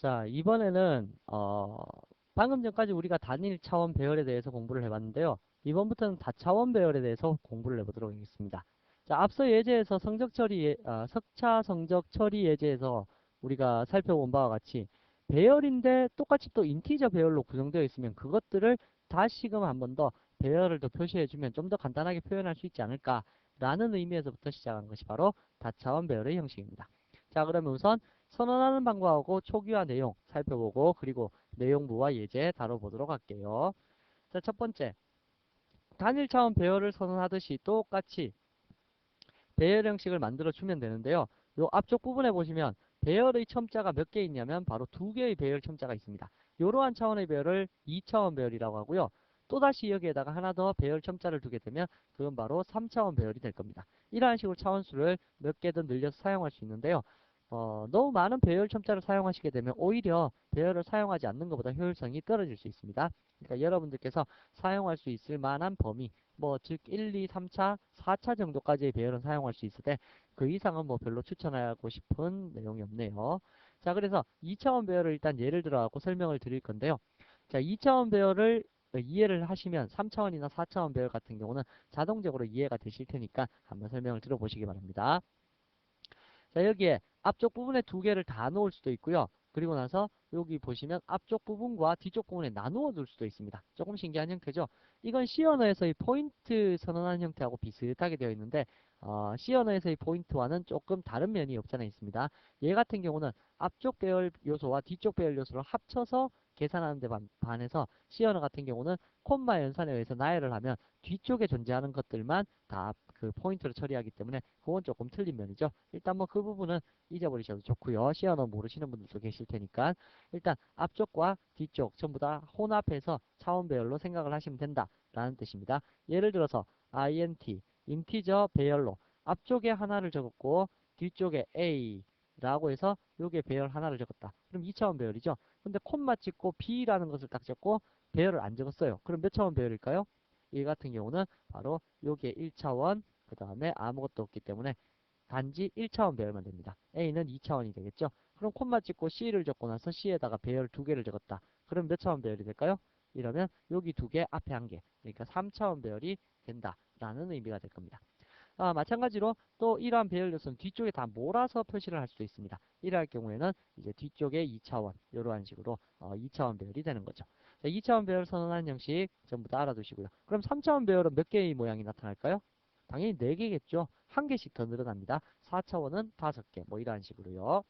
자, 이번에는 방금 전까지 우리가 단일 차원 배열에 대해서 공부를 해봤는데요. 이번부터는 다차원 배열에 대해서 공부를 해보도록 하겠습니다. 자, 앞서 예제에서 석차 성적 처리 예제에서 우리가 살펴본 바와 같이 배열인데 똑같이 또 인티저 배열로 구성되어 있으면 그것들을 다시금 한 번 더 배열을 더 표시해주면 좀 더 간단하게 표현할 수 있지 않을까라는 의미에서부터 시작한 것이 바로 다차원 배열의 형식입니다. 자, 그러면 우선 선언하는 방법하고 초기화 내용 살펴보고 그리고 내용부와 예제 다뤄보도록 할게요. 자, 첫 번째, 단일 차원 배열을 선언하듯이 똑같이 배열 형식을 만들어 주면 되는데요. 요 앞쪽 부분에 보시면 배열의 첨자가 몇 개 있냐면 바로 두 개의 배열 첨자가 있습니다. 이러한 차원의 배열을 2차원 배열이라고 하고요. 또다시 여기에다가 하나 더 배열 첨자를 두게 되면 그건 바로 3차원 배열이 될 겁니다. 이러한 식으로 차원수를 몇 개든 늘려서 사용할 수 있는데요. 너무 많은 배열 첨자를 사용하시게 되면 오히려 배열을 사용하지 않는 것보다 효율성이 떨어질 수 있습니다. 그러니까 여러분들께서 사용할 수 있을 만한 범위, 즉 1, 2, 3차, 4차 정도까지의 배열은 사용할 수 있을 때 그 이상은 별로 추천하고 싶은 내용이 없네요. 자, 그래서 2차원 배열을 일단 예를 들어 갖고 설명을 드릴 건데요. 자, 2차원 배열을 이해를 하시면 3차원이나 4차원 배열 같은 경우는 자동적으로 이해가 되실 테니까 한번 설명을 들어보시기 바랍니다. 자, 여기에 앞쪽 부분에 두 개를 다 놓을 수도 있고요. 그리고 나서 여기 보시면 앞쪽 부분과 뒤쪽 부분에 나누어 둘 수도 있습니다. 조금 신기한 형태죠. 이건 C 언어에서의 포인트 선언하는 형태하고 비슷하게 되어 있는데 C 언어에서의 포인트와는 조금 다른 면이 없지 않아 있습니다. 얘 같은 경우는 앞쪽 배열 요소와 뒤쪽 배열 요소를 합쳐서 계산하는 데 반해서 C 언어 같은 경우는 콤마 연산에 의해서 나열을 하면 뒤쪽에 존재하는 것들만 다 그 포인트로 처리하기 때문에 그건 조금 틀린 면이죠. 일단 그 부분은 잊어버리셔도 좋고요. C 언어 모르시는 분들도 계실 테니까 일단 앞쪽과 뒤쪽 전부 다 혼합해서 차원 배열로 생각을 하시면 된다라는 뜻입니다. 예를 들어서 int 인티저 배열로 앞쪽에 하나를 적었고 뒤쪽에 a 라고 해서 요게 배열 하나를 적었다. 그럼 2차원 배열이죠. 근데 콤마 찍고 b라는 것을 딱 적고 배열을 안 적었어요. 그럼 몇 차원 배열일까요? 이 같은 경우는 바로 요게 1차원, 그 다음에 아무것도 없기 때문에 단지 1차원 배열만 됩니다. A는 2차원이 되겠죠. 그럼 콤마 찍고 C를 적고 나서 C에다가 배열 두 개를 적었다. 그럼 몇 차원 배열이 될까요? 이러면 여기 두 개, 앞에 한 개. 그러니까 3차원 배열이 된다라는 의미가 될 겁니다. 마찬가지로 또 이러한 배열 요소는 뒤쪽에 다 몰아서 표시를 할 수도 있습니다. 이러할 경우에는 이제 뒤쪽에 2차원, 이러한 식으로 2차원 배열이 되는 거죠. 자, 2차원 배열 선언하는 형식 전부 다 알아두시고요. 그럼 3차원 배열은 몇 개의 모양이 나타날까요? 당연히 4개겠죠. 한 개씩 더 늘어납니다. 4차원은 5개, 이러한 식으로요.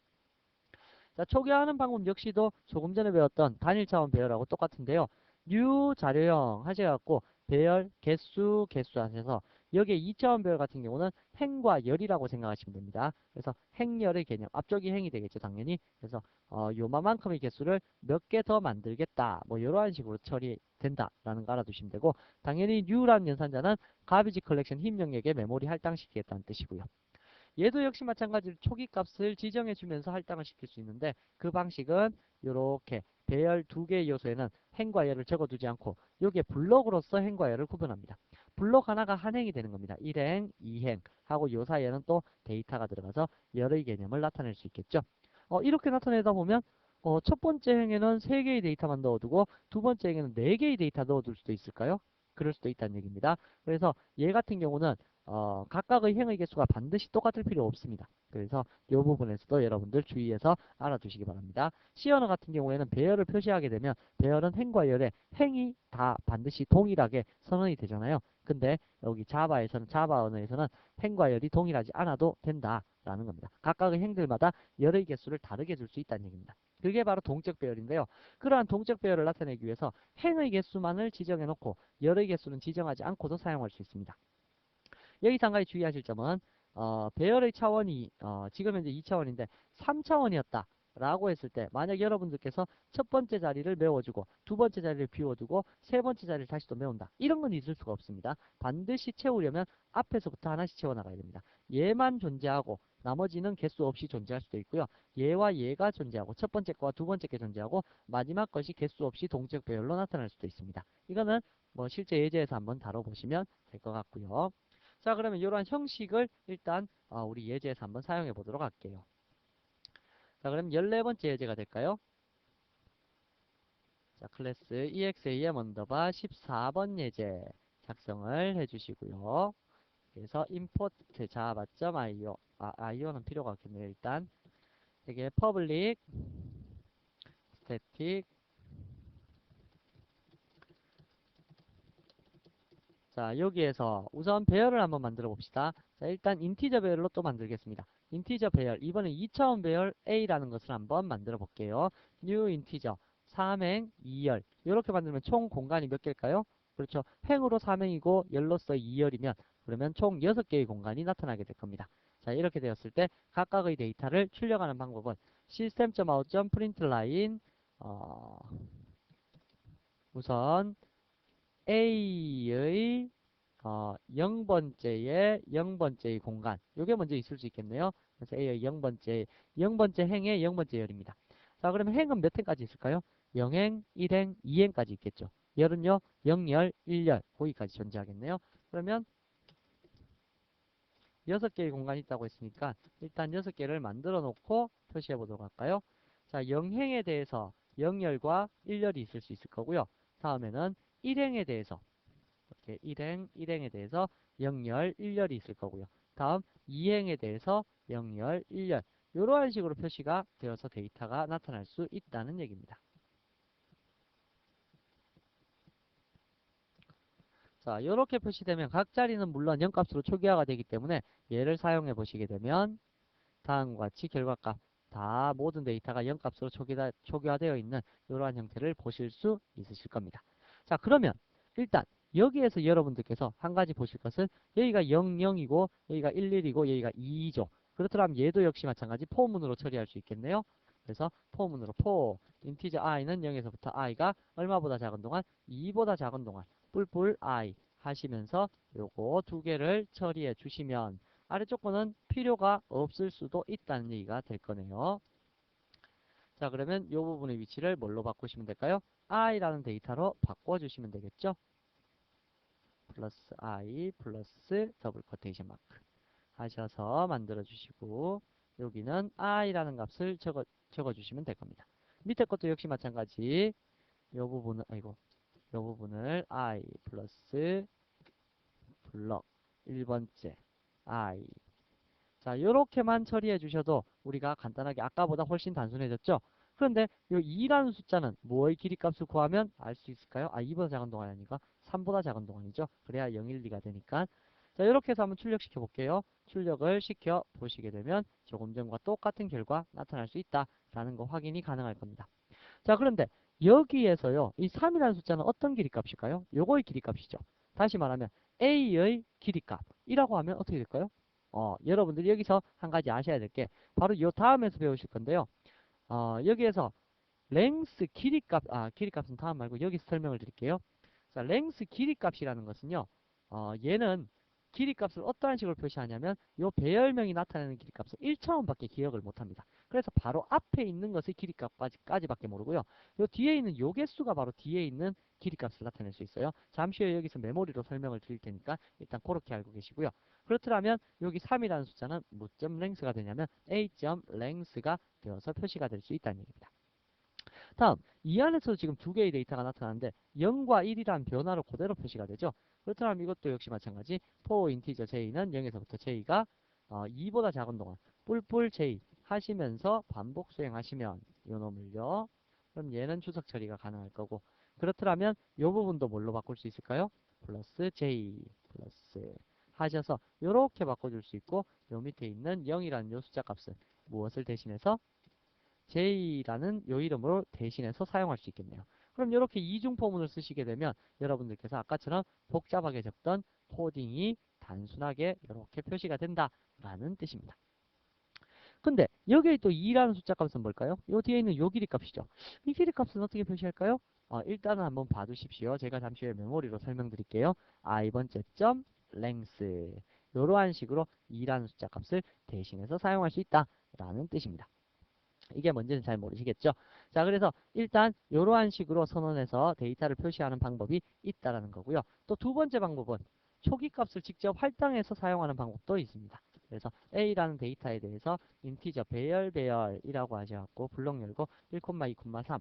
자, 초기화하는 방법 역시도 조금 전에 배웠던 단일 차원 배열하고 똑같은데요. new 자료형 하셔갖고 배열, 개수 하셔서 여기에 2차원 배열 같은 경우는 행과 열이라고 생각하시면 됩니다. 그래서 행열의 개념, 앞쪽이 행이 되겠죠, 당연히. 그래서 요만큼의 개수를 몇 개 더 만들겠다, 이러한 식으로 처리된다라는 거 알아두시면 되고, 당연히 new라는 연산자는 가비지 컬렉션 힘 영역에 메모리 할당시키겠다는 뜻이고요. 얘도 역시 마찬가지로 초기 값을 지정해 주면서 할당을 시킬 수 있는데 그 방식은 이렇게 배열 두 개의 요소에는 행과 열을 적어두지 않고 여기에 블록으로서 행과 열을 구분합니다. 블록 하나가 한 행이 되는 겁니다. 1행, 2행 하고 요 사이에는 또 데이터가 들어가서 열의 개념을 나타낼 수 있겠죠. 이렇게 나타내다 보면 첫 번째 행에는 3개의 데이터만 넣어두고 두 번째 행에는 4개의 데이터 넣어둘 수도 있을까요? 그럴 수도 있다는 얘기입니다. 그래서 얘 같은 경우는 각각의 행의 개수가 반드시 똑같을 필요 없습니다. 그래서 이 부분에서도 여러분들 주의해서 알아두시기 바랍니다. C 언어 같은 경우에는 배열을 표시하게 되면 배열은 행과 열에 행이 다 반드시 동일하게 선언이 되잖아요. 근데 여기 자바 언어에서는 행과 열이 동일하지 않아도 된다라는 겁니다. 각각의 행들마다 열의 개수를 다르게 줄 수 있다는 얘기입니다. 그게 바로 동적 배열인데요. 그러한 동적 배열을 나타내기 위해서 행의 개수만을 지정해 놓고 열의 개수는 지정하지 않고도 사용할 수 있습니다. 여기서 한 가지 주의하실 점은 배열의 차원이 지금 현재 2차원인데 3차원이었다 라고 했을 때 만약 여러분들께서 첫 번째 자리를 메워주고 두 번째 자리를 비워두고 세 번째 자리를 다시 또 메운다, 이런 건 있을 수가 없습니다. 반드시 채우려면 앞에서부터 하나씩 채워나가야 됩니다. 얘만 존재하고 나머지는 개수 없이 존재할 수도 있고요. 얘와 얘가 존재하고 첫 번째 거와 두 번째 게 존재하고 마지막 것이 개수 없이 동적 배열로 나타날 수도 있습니다. 이거는 실제 예제에서 한번 다뤄보시면 될 것 같고요. 자, 그러면 이러한 형식을 일단 우리 예제에서 한번 사용해 보도록 할게요. 자, 그럼 14번째 예제가 될까요? 자, 클래스 exam 언더바 14번 예제 작성을 해주시고요. 그래서 import java.io io는 필요가 없겠네요. 일단 이게 public static. 자, 여기에서 우선 배열을 한번 만들어 봅시다. 자, 일단 인티저 배열로 또 만들겠습니다. 인티저 배열, 이번에 2차원 배열 A라는 것을 한번 만들어 볼게요. new 인티저 3행 2열. 이렇게 만들면 총 공간이 몇 개일까요? 그렇죠. 행으로 3행이고 열로서 2열이면 그러면 총 6개의 공간이 나타나게 될 겁니다. 자, 이렇게 되었을 때 각각의 데이터를 출력하는 방법은 system.out.println 우선 A의 0번째의 공간. 요게 먼저 있을 수 있겠네요. 그래서 A의 0번째 행의 0번째 열입니다. 자, 그러면 행은 몇 행까지 있을까요? 0행, 1행, 2행까지 있겠죠. 열은요, 0열, 1열, 거기까지 존재하겠네요. 그러면 6개의 공간이 있다고 했으니까 일단 6개를 만들어 놓고 표시해 보도록 할까요? 자, 0행에 대해서 0열과 1열이 있을 수 있을 거고요. 다음에는 1행에 대해서 이렇게 1행에 대해서 0열, 1열이 있을 거고요. 다음 2행에 대해서 0열, 1열 이러한 식으로 표시가 되어서 데이터가 나타날 수 있다는 얘기입니다. 자, 이렇게 표시되면 각 자리는 물론 0값으로 초기화가 되기 때문에 얘를 사용해 보시게 되면 다음과 같이 결과값 다 모든 데이터가 0값으로 초기화되어 있는 이러한 형태를 보실 수 있으실 겁니다. 자, 그러면 일단 여기에서 여러분들께서 한 가지 보실 것은 여기가 0, 0이고 여기가 1, 1이고 여기가 2죠. 그렇더라면 얘도 역시 마찬가지 포문으로 처리할 수 있겠네요. 그래서 포문으로 인티저 i는 0에서부터 i가 얼마보다 작은 동안 2보다 작은 동안 뿔뿔 i 하시면서 요거 두 개를 처리해 주시면 아래쪽 거는 필요가 없을 수도 있다는 얘기가 될 거네요. 자, 그러면 이 부분의 위치를 뭘로 바꾸시면 될까요? i라는 데이터로 바꿔주시면 되겠죠? 플러스 i 플러스 더블 코테이션 마크 하셔서 만들어 주시고 여기는 i라는 값을 적어주시면 될 겁니다. 밑에 것도 역시 마찬가지 이 부분은 이 부분을 i 플러스 블럭 1번째 i 자, 요렇게만 처리해 주셔도 우리가 간단하게 아까보다 훨씬 단순해졌죠? 그런데 이 2라는 숫자는 뭐의 길이값을 구하면 알 수 있을까요? 2보다 작은 동안이 아니까 3보다 작은 동안이죠. 그래야 0, 1, 2가 되니까. 자, 이렇게 해서 한번 출력시켜 볼게요. 출력을 시켜 보시게 되면 조금 전과 똑같은 결과 나타날 수 있다라는 거 확인이 가능할 겁니다. 자, 그런데 여기에서요, 이 3이라는 숫자는 어떤 길이값일까요? 요거의 길이값이죠. 다시 말하면 A의 길이값이라고 하면 어떻게 될까요? 여러분들이 여기서 한 가지 아셔야 될 게 바로 요 다음에서 배우실 건데요. 여기에서 랭스 길이값은 다음 말고 여기서 설명을 드릴게요. 자, 랭스 길이값이라는 것은요. 얘는 길이값을 어떠한 식으로 표시하냐면 요 배열명이 나타내는 길이값을 1차원밖에 기억을 못합니다. 그래서 바로 앞에 있는 것의 길이값까지밖에 모르고요. 요 뒤에 있는 요 개수가 바로 뒤에 있는 길이값을 나타낼 수 있어요. 잠시 후에 여기서 메모리로 설명을 드릴 테니까 일단 그렇게 알고 계시고요. 그렇더라면 여기 3이라는 숫자는 무점 랭스가 되냐면 a.점 랭스가 되어서 표시가 될 수 있다는 얘기입니다. 다음, 이 안에서 지금 두 개의 데이터가 나타나는데 0과 1이라는 변화로 그대로 표시가 되죠. 그렇다면 이것도 역시 마찬가지 for 인티저 j는 0에서부터 j가 2보다 작은 동안 뿔뿔 j 하시면서 반복 수행하시면 요 놈을요. 그럼 얘는 추석 처리가 가능할 거고 그렇더라면 이 부분도 뭘로 바꿀 수 있을까요? 플러스 j 플러스 하셔서 이렇게 바꿔줄 수 있고 요 밑에 있는 0이라는 요 숫자 값은 무엇을 대신해서 J라는 요 이름으로 대신해서 사용할 수 있겠네요. 그럼 이렇게 이중 포문을 쓰시게 되면 여러분들께서 아까처럼 복잡하게 적던 코딩이 단순하게 이렇게 표시가 된다라는 뜻입니다. 근데 여기에 또 2라는 숫자 값은 뭘까요? 요 뒤에 있는 요 길이 값이죠. 이 길이 값은 어떻게 표시할까요? 일단은 한번 봐두십시오. 제가 잠시 후에 메모리로 설명드릴게요. 이번째 점 length 이러한 식으로 2라는 숫자 값을 대신해서 사용할 수 있다라는 뜻입니다. 이게 뭔지는 잘 모르시겠죠? 자, 그래서 일단 이러한 식으로 선언해서 데이터를 표시하는 방법이 있다라는 거고요. 또 두 번째 방법은 초기 값을 직접 할당해서 사용하는 방법도 있습니다. 그래서 A라는 데이터에 대해서 인티저 배열이라고 하셔갖고 블록 열고 1, 2, 3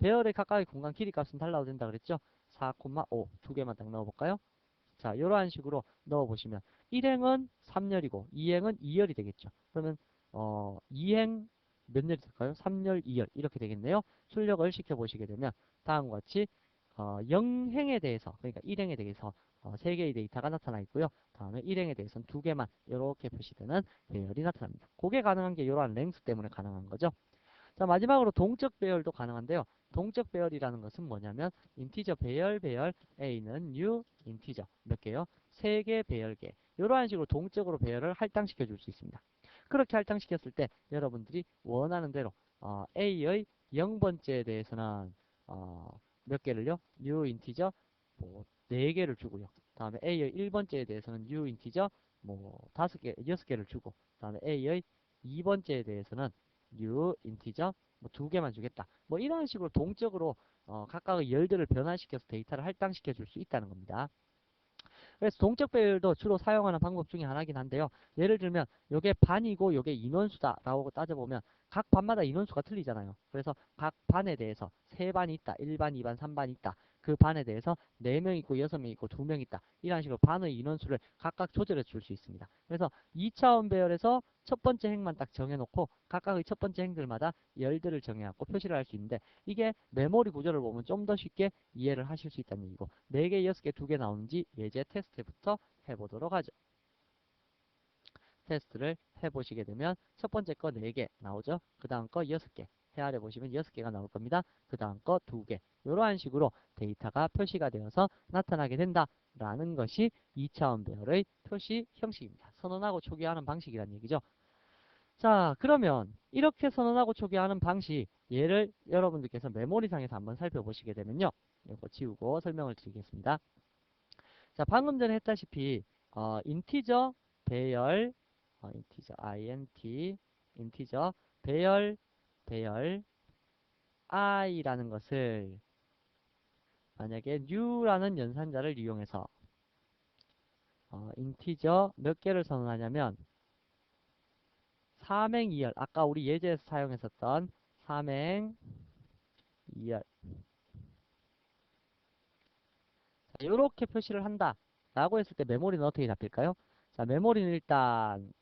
배열의 각각의 공간 길이 값은 달라도 된다 그랬죠? 4,5 두 개만 딱 넣어볼까요? 자, 이러한 식으로 넣어보시면 1행은 3열이고 2행은 2열이 되겠죠. 그러면 2행 몇 열이 될까요? 3열, 2열 이렇게 되겠네요. 출력을 시켜보시게 되면 다음과 같이 0행에 대해서 그러니까 1행에 대해서 3개의 데이터가 나타나 있고요. 다음에 1행에 대해서는 2개만 이렇게 표시되는 배열이 나타납니다. 그게 가능한 게 이러한 랭스 때문에 가능한 거죠. 자, 마지막으로 동적 배열도 가능한데요. 동적 배열이라는 것은 뭐냐면 인티저 배열 A는 new 인티저 몇 개요? 3개 배열계 이러한 식으로 동적으로 배열을 할당시켜 줄 수 있습니다. 그렇게 할당시켰을 때 여러분들이 원하는 대로 A의 0번째에 대해서는 몇 개를요? new 인티저 뭐 4개를 주고요. 다음에 A의 1번째에 대해서는 new 인티저 뭐 5개, 6개를 주고 다음에 A의 2번째에 대해서는 new 인티저 뭐 2개만 주겠다. 뭐 이런 식으로 동적으로 각각의 열들을 변환시켜서 데이터를 할당시켜 줄 수 있다는 겁니다. 그래서 동적 배열도 주로 사용하는 방법 중에 하나긴 한데요. 예를 들면 요게 반이고 요게 인원수다라고 따져보면 각 반마다 인원수가 틀리잖아요. 그래서 각 반에 대해서 3반이 있다. 1반, 2반, 3반이 있다. 그 반에 대해서 4명 있고 6명 있고 2명 있다. 이런 식으로 반의 인원수를 각각 조절해 줄 수 있습니다. 그래서 2차원 배열에서 첫 번째 행만 딱 정해놓고 각각의 첫 번째 행들마다 열들을 정해갖고 표시를 할 수 있는데 이게 메모리 구조를 보면 좀 더 쉽게 이해를 하실 수 있다는 얘기고 4개, 6개, 2개 나오는지 예제 테스트부터 해보도록 하죠. 테스트를 해보시게 되면 첫 번째 거 4개 나오죠. 그 다음 거 6개. 헤아려 보시면 6개가 나올 겁니다. 그 다음 거 2개. 이러한 식으로 데이터가 표시가 되어서 나타나게 된다라는 것이 2차원 배열의 표시 형식입니다. 선언하고 초기화하는 방식이라는 얘기죠. 자, 그러면 이렇게 선언하고 초기화하는 방식 얘를 여러분들께서 메모리상에서 한번 살펴보시게 되면요. 이거 지우고 설명을 드리겠습니다. 자, 방금 전에 했다시피 인티저 배열 인티저 int 인티저 배열 i라는 것을 만약에 new라는 연산자를 이용해서 인티저 몇 개를 선언하냐면 3행 2열 아까 우리 예제에서 사용했었던 3행 2열 이렇게 표시를 한다 라고 했을 때 메모리는 어떻게 잡힐까요? 자, 메모리는 일단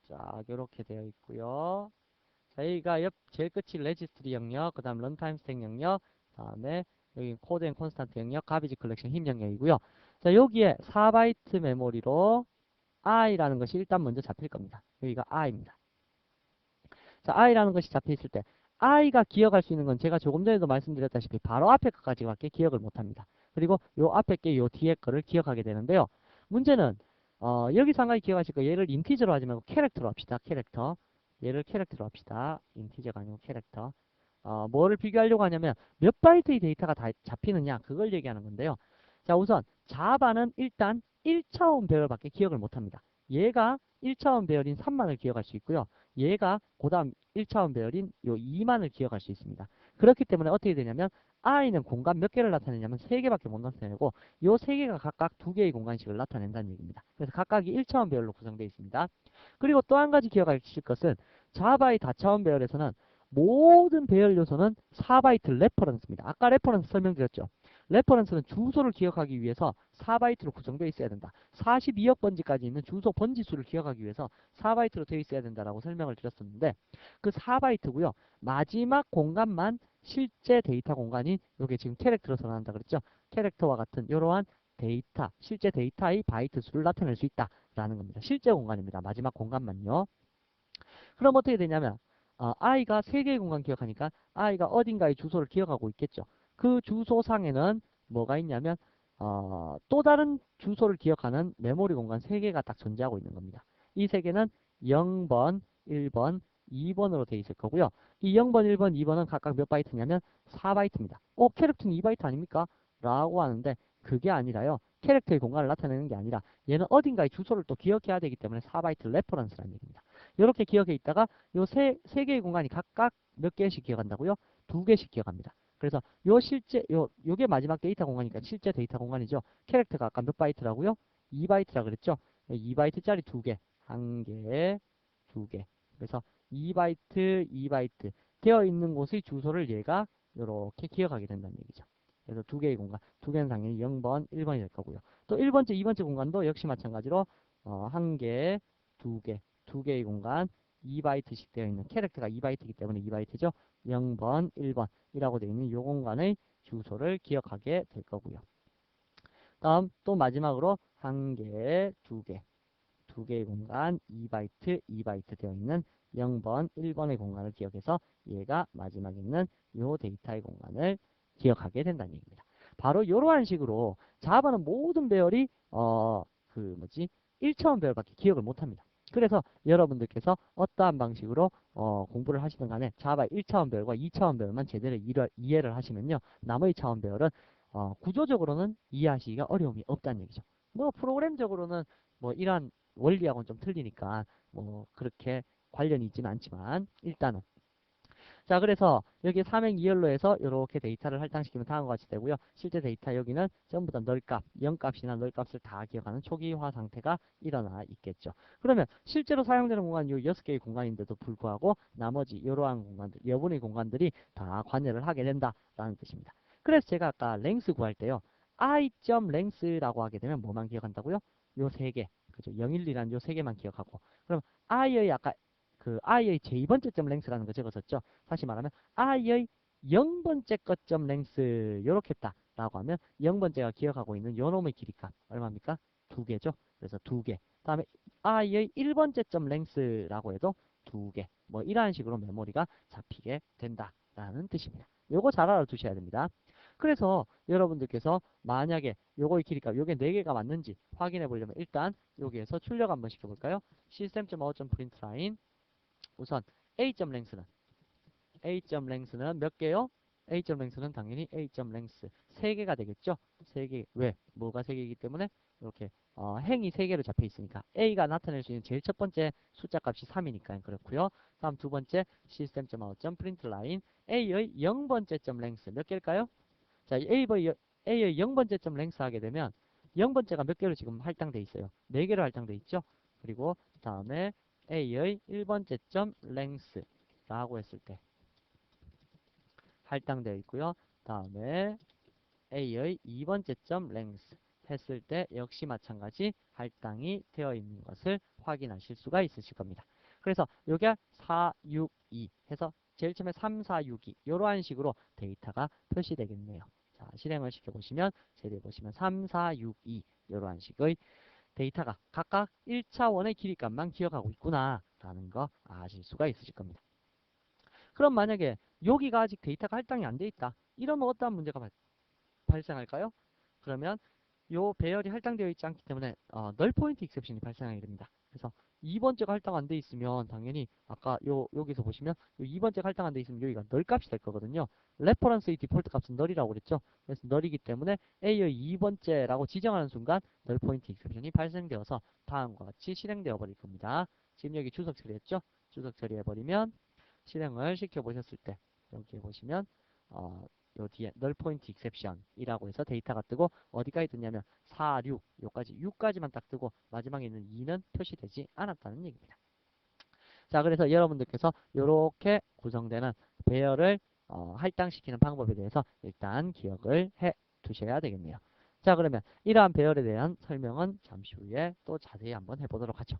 자, 이렇게 되어 있고요. 자, 여기가 제일 끝이 레지스트리 영역, 그 다음 런타임 스택 영역, 다음에 여기 코드 앤 콘스탄트 영역, 가비지 컬렉션 힘 영역이고요. 자, 여기에 4바이트 메모리로 i라는 것이 일단 먼저 잡힐 겁니다. 여기가 i입니다. 자, i라는 것이 잡혀 있을 때 i가 기억할 수 있는 건 제가 조금 전에도 말씀드렸다시피 바로 앞에 것까지밖에 기억을 못합니다. 그리고 요 앞에 게 요 뒤에 거를 기억하게 되는데요. 문제는 여기서 한 가지 기억하실 거예요. 얘를 인티저로 하지 말고 캐릭터로 합시다. 캐릭터. 얘를 캐릭터로 합시다. 인티저가 아니고 캐릭터. 뭐를 비교하려고 하냐면 몇 바이트의 데이터가 다 잡히느냐 그걸 얘기하는 건데요. 자, 우선 자바는 일단 1차원 배열밖에 기억을 못합니다. 얘가 1차원 배열인 3만을 기억할 수 있고요. 얘가 그 다음 1차원 배열인 요 2만을 기억할 수 있습니다. 그렇기 때문에 어떻게 되냐면 i는 공간 몇 개를 나타내냐면 3개밖에 못 나타내고 요 3개가 각각 2개의 공간식을 나타낸다는 얘기입니다. 그래서 각각이 1차원 배열로 구성되어 있습니다. 그리고 또 한 가지 기억하실 것은 자바의 다차원 배열에서는 모든 배열 요소는 4바이트 레퍼런스입니다. 아까 레퍼런스 설명드렸죠. 레퍼런스는 주소를 기억하기 위해서 4바이트로 구성되어 있어야 된다. 42억 번지까지 있는 주소 번지 수를 기억하기 위해서 4바이트로 되어 있어야 된다라고 설명을 드렸었는데 그 4바이트고요. 마지막 공간만 실제 데이터 공간이 이게 지금 캐릭터로 전환한다 그랬죠. 캐릭터와 같은 이러한 데이터, 실제 데이터의 바이트 수를 나타낼 수 있다라는 겁니다. 실제 공간입니다. 마지막 공간만요. 그럼 어떻게 되냐면 i가 3개의 공간 기억하니까 i가 어딘가의 주소를 기억하고 있겠죠. 그 주소상에는 뭐가 있냐면 또 다른 주소를 기억하는 메모리 공간 3개가 딱 존재하고 있는 겁니다. 이 3개는 0번, 1번, 2번으로 되어 있을 거고요. 이 0번, 1번, 2번은 각각 몇 바이트냐면 4바이트입니다. 캐릭터는 2바이트 아닙니까? 라고 하는데 그게 아니라요. 캐릭터의 공간을 나타내는 게 아니라 얘는 어딘가의 주소를 또 기억해야 되기 때문에 4바이트 레퍼런스라는 얘기입니다. 이렇게 기억해 있다가 요 세 개의 공간이 각각 몇 개씩 기억한다고요? 2개씩 기억합니다. 그래서 요게 마지막 데이터 공간이니까 실제 데이터 공간이죠. 캐릭터가 아까 몇 바이트라고요? 2바이트라 그랬죠? 2바이트짜리 2개. 1개, 2개. 그래서 2바이트, 2바이트 되어 있는 곳의 주소를 얘가 요렇게 기억하게 된다는 얘기죠. 그래서 두 개의 공간, 두 개는 당연히 0번, 1번이 될 거고요. 또 1번째, 2번째 공간도 역시 마찬가지로 한 개, 두 개의 공간 2바이트씩 되어 있는 캐릭터가 2바이트이기 때문에 2바이트죠. 0번, 1번이라고 되어 있는 요 공간의 주소를 기억하게 될 거고요. 다음 또 마지막으로 한 개, 두 개의 공간 2바이트, 2바이트 되어 있는 0번, 1번의 공간을 기억해서 얘가 마지막에 있는 요 데이터의 공간을 기억하게 된다는 얘기입니다. 바로 이러한 식으로 자바는 모든 배열이 그 뭐지 1차원 배열밖에 기억을 못합니다. 그래서 여러분들께서 어떠한 방식으로 공부를 하시든 간에 자바 1차원 배열과 2차원 배열만 제대로 이해를 하시면요. 나머지 차원 배열은 구조적으로는 이해하시기가 어려움이 없다는 얘기죠. 뭐 프로그램적으로는 뭐 이러한 원리하고는 좀 틀리니까 뭐 그렇게 관련이 있지는 않지만 일단은 자 그래서 여기 삼행 2열로 해서 이렇게 데이터를 할당시키면 다음과 같이 되고요. 실제 데이터 여기는 전부 다 널값, 0값이나 널값을 다 기억하는 초기화 상태가 일어나 있겠죠. 그러면 실제로 사용되는 공간이 요 6개의 공간인데도 불구하고 나머지 이러한 공간들, 여분의 공간들이 다 관여를 하게 된다라는 뜻입니다. 그래서 제가 아까 랭스 구할 때요. i.length라고 하게 되면 뭐만 기억한다고요? 요 세 개, 그죠? 0, 1, 2라는 요 세 개만 기억하고 그럼 i의 아까 그 i의 제2번째 점 랭스라는 거 적었었죠. 다시 말하면 i의 0번째 것점 랭스 요렇게 했다라고 하면 0번째가 기억하고 있는 요놈의 길이값 얼마입니까? 2개죠. 그래서 2개. 다음에 i의 1번째 점 랭스라고 해도 2개. 뭐 이러한 식으로 메모리가 잡히게 된다라는 뜻입니다. 요거 잘 알아두셔야 됩니다. 그래서 여러분들께서 만약에 요거의 길이값 요게 4개가 맞는지 확인해 보려면 일단 여기에서 출력 한번 시켜볼까요? system.out.println 우선 A.length는 몇 개요? A.length는 당연히 A.length 3개가 되겠죠? 3개. 왜? 뭐가 3개이기 때문에 이렇게 행이 3개로 잡혀 있으니까 A가 나타낼 수 있는 제일 첫 번째 숫자 값이 3이니까 그렇고요. 다음 두 번째 system.out.println A의 0번째 점 length 몇 개일까요? 자, A의 0번째 점 length 하게 되면 0번째가 몇 개로 지금 할당돼 있어요? 4개로 할당돼 있죠? 그리고 다음에 A의 1번째 점 length라고 했을 때 할당되어 있고요. 다음에 A의 2번째 점 length 했을 때 역시 마찬가지 할당이 되어 있는 것을 확인하실 수가 있으실 겁니다. 그래서 요게 4, 6, 2 해서 제일 처음에 3, 4, 6, 2 이러한 식으로 데이터가 표시되겠네요. 자, 실행을 시켜보시면 제대로 보시면 3, 4, 6, 2 이러한 식의 데이터가 각각 1차원의 길이값만 기억하고 있구나 라는 거 아실 수가 있으실 겁니다. 그럼 만약에 여기가 아직 데이터가 할당이 안 돼 있다. 이러면 어떠한 문제가 발생할까요? 그러면 요 배열이 할당되어 있지 않기 때문에 널 포인트 익셉션이 발생하게 됩니다. 그래서 2번째가 할당 안 돼 있으면 당연히 아까 여기서 보시면 요 2번째가 할당 안 돼 있으면 여기가 널 값이 될 거거든요. 레퍼런스의 디폴트 값은 널이라고 그랬죠. 그래서 널이기 때문에 A의 2번째라고 지정하는 순간 널 포인트 익셉션이 발생되어서 다음과 같이 실행되어 버릴 겁니다. 지금 여기 주석 처리했죠? 주석 처리해 버리면 실행을 시켜 보셨을 때 여기 보시면 요 뒤에 널 포인트 익셉션이라고 해서 데이터가 뜨고 어디까지 뜨냐면 4, 6 요까지 6까지만 딱 뜨고 마지막에 있는 2는 표시되지 않았다는 얘기입니다. 자, 그래서 여러분들께서 이렇게 구성되는 배열을 할당시키는 방법에 대해서 일단 기억을 해 두셔야 되겠네요. 자, 그러면 이러한 배열에 대한 설명은 잠시 후에 또 자세히 한번 해보도록 하죠.